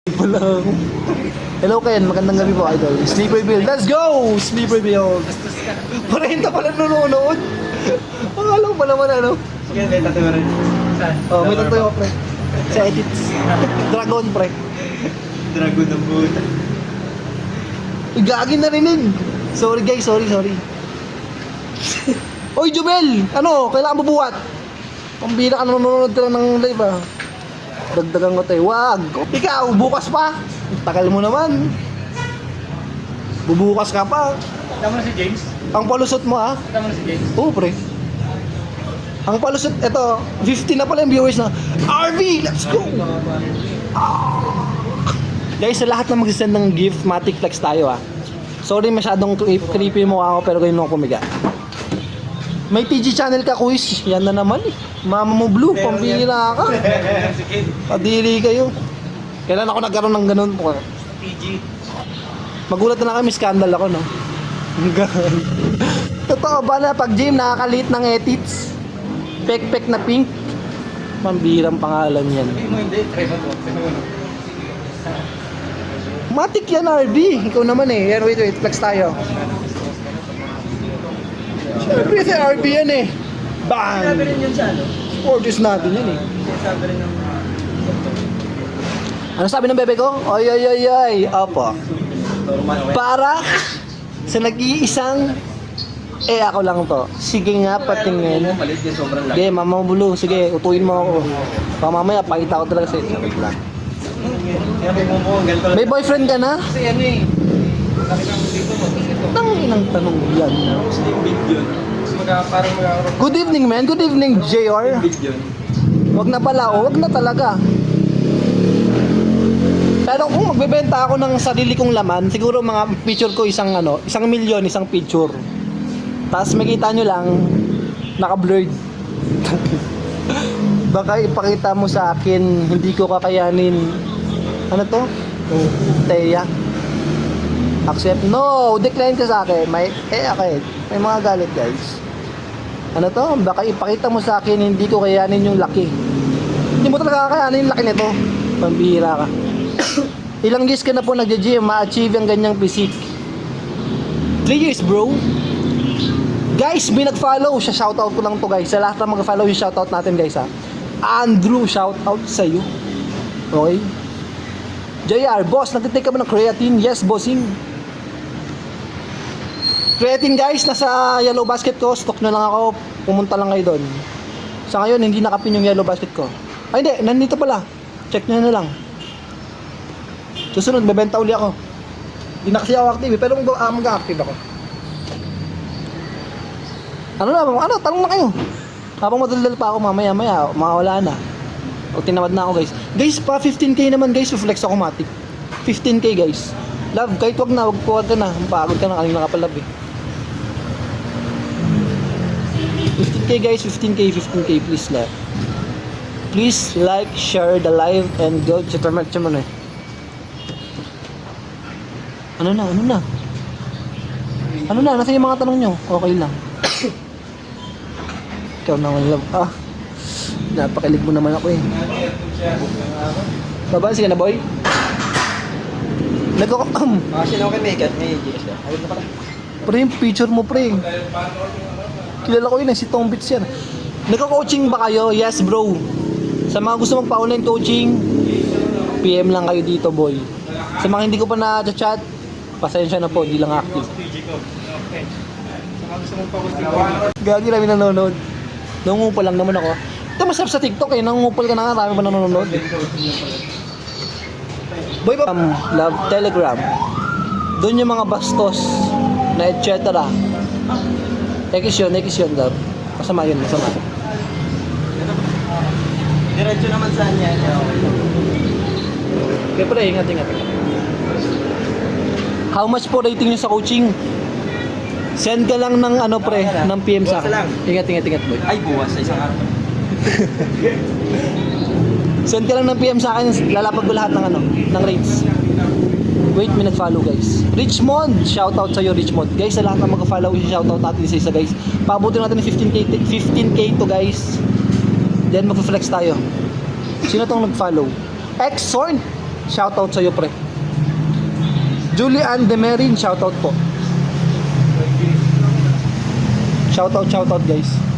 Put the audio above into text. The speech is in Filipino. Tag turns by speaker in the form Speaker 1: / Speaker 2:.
Speaker 1: Pala. Hello Ken, magandang gabi po idol. Sleeper Bill, let's go! Sleeper Bill. Parenta pala nanonood. Ang alam pa naman ano.
Speaker 2: Sige, may tattoo rin. Saan?
Speaker 1: Oh, may tattoo pre. Sa edits. Dragon pre.
Speaker 2: Dragon ng buta.
Speaker 1: Igagin na rinig. Sorry guys, sorry. Oy Jubel, ano, kailangan mabuhat. Pambira ka nanonood ka lang ng live ah. Dagdagan ko tayo. Wag. Ikaw, bukas pa. Tagal mo naman. Bubukas ka pa.
Speaker 2: Tama na si James?
Speaker 1: Ang palusot mo ah.
Speaker 2: Tama na si James?
Speaker 1: Oo pre. Ang palusot, eto, 50 na pala yung viewers na. RV, let's go! Guys, sa lahat na magsisend ng gift, Matic Flex tayo ah. Sorry masyadong creepy mo ako pero ganyan ako pumiga. May TG channel ka, quiz. Yan na naman eh. Mama mo blue, pambira ka.
Speaker 2: Si Kid.
Speaker 1: Padili kayo. Kailan ako nagkaroon ng ganun po?
Speaker 2: PG.
Speaker 1: Magulat na kami, scandal ako, no? Totoo ba na pag gym nakakaliit ng edits? Pek-pek na pink? Pambirang pangalan yan.
Speaker 2: Sabi mo hindi, try mo to.
Speaker 1: Matik yan, RB. Ikaw naman eh. Yan, wait, flex tayo. Siyempre si RB yan eh. Bang!
Speaker 2: Sabi rin yun sa ano?
Speaker 1: Sports natin yan eh.
Speaker 2: Sabi rin ng...
Speaker 1: Ano sabi ng bebe ko? Ay. Opo.
Speaker 2: Normal.
Speaker 1: Para sa nag-iisang ako lang to. Sige nga, patingin.
Speaker 2: Malit din, sobrang laki.
Speaker 1: Sige, mama mo bulu. Sige, utuin mo ako. Baka mamaya, pakita ko talaga sa'yo. Sabi lang.
Speaker 2: Kaya may mumo, ang ganito.
Speaker 1: May boyfriend ka na?
Speaker 2: Kasi ano eh. Laki ng dito mo. Ito.
Speaker 1: Tanginang tanong yan.
Speaker 2: Slim big yun. Parang magkakaroon.
Speaker 1: Good evening, man. Good evening, JR.
Speaker 2: Big yun.
Speaker 1: Wag na pala, wag na talaga. Pero kung magbebenta ako ng sarili kong laman, siguro mga picture ko isang milyon, isang picture. Tapos makita nyo lang, naka-blurred. Baka ipakita mo sa akin, hindi ko kakayanin. Ano to? Teya. Accept. No, decline ka sa akin. Okay. May mga galit guys. Ano to? Baka ipakita mo sa akin, hindi ko kayanin yung laki. Hindi mo talaga kakayanin yung laki nito. Pambihira ka. Ilang years ka na po nagja-gym, ma-achieve ang ganyang physique? 3 years bro. Guys, may nag-follow. Shoutout ko lang to guys. Sa lahat na mag-follow yung shoutout natin guys ha. Andrew, shoutout sa'yo. Okay. JR, boss, nagtitake ka ba ng creatine? Yes, bossing. Creatine guys, nasa yellow basket ko. Stock na lang ako. Pumunta lang kayo doon. Sa ngayon, hindi nakapin yung yellow basket ko. Ay hindi, nandito pala. Check nyo na lang. Susunod, bebenta uli ako. Hindi na kasi ako active pero mag-active ako. Tanong na kayo. Habang madaldal pa ako mamaya, mawala na. O tinawad na ako guys. Guys, pa 15k naman guys, flex ako matik. 15k guys. Love, kahit wag ka na. Pagod ka na, kanina nakapalab eh. 15k guys, 15k please love. Please like, share the live and go to Termet mo na eh. Ano na? Nasa yung mga tanong nyo? Okay lang. Ikaw naman love. Napakilig mo naman ako eh. Baba, sige na boy.
Speaker 2: Kasi na ako may gat, may GS ka. Ayun na pala.
Speaker 1: Pre, yung picture mo pre. Kilala ko yun si Tom Bits yan. Nagko-coaching ba kayo? Yes bro. Sa mga gusto magpa-online coaching, PM lang kayo dito boy. Sa mga hindi ko pa na-chat, pasensya na po, di lang active. Gagi namin nanonood. Nangungupal lang naman ako. Ito masarap sa TikTok eh, nangungupal ka na nga, marami pa nanonood. Boy ba? Love Telegram. Doon yung mga bastos na etc. Ekis yun love. Masama.
Speaker 2: Diretso naman saan yan.
Speaker 1: Kaya pala, ingat. How much po rating nyo sa coaching? Send ka lang ng ng PM sa akin. Ingat boy.
Speaker 2: Ay, buwas sa isang araw.
Speaker 1: Send ka lang ng PM sa akin, lalapag ko lahat ng rates. Wait, may nag-follow guys. Richmond, shoutout sa'yo Richmond. Guys, sa lahat ng mag-follow, shoutout natin isa guys. Paabutin natin ng 15k to guys. Then mag-flex tayo. Sino tong nag-follow? Exorn! Shoutout sa'yo, pre. Julian Demerin, shoutout po. Shoutout guys.